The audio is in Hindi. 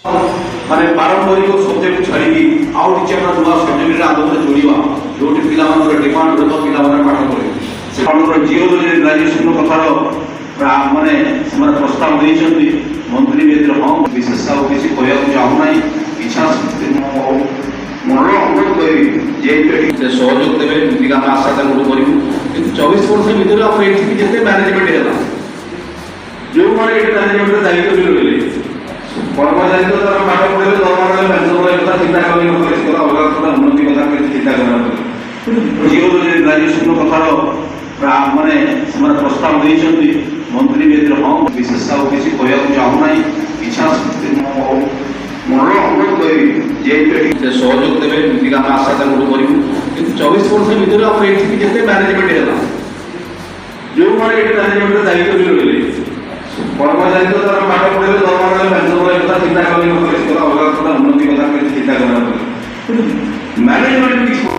माने पारंपरिक सब्जेक्ट छाड़ी आउ किसी नुआ सब्जेक्ट आदमी जोड़ा जो पिला डिमांड हो पिला पाठ करे जिओलॉजी ग्राजुएशन कथार माने प्रस्ताव देते मंत्री भी हाँ विशेष आउ किसी कहूँ चाहूना इच्छा मन अनुरोध करी सहयोग देवे जमीक आम आशा करूँ 24 वर्ष भितर आम ये मैनेजमेंट है जो मैंने मैनेजमेंट दायित्व भी रही कर्मचारी तो तार पाठ पढ़े दरमार पेंशन चिंता करें अलग कथा उन्नति कथा चिंता करें जिओलॉजी ग्राजुएशन कथार माने प्रस्ताव देते मंत्री भी हाँ विशेष आउ किसी कहूँ चाहूना इच्छा मन अनुरोध करी सहयोग देवे जमीक आम आशा करूँ 24 वर्ष भितर आम ये मैनेजमेंट है जो मैंने मैनेजमेंट दायित्व भी रही कर्मचारी तो तार पाठ पढ़े दरमार पेंशन चिंता करें अलग कथा उन्नति कथा चिंता करें मैनेजमेंट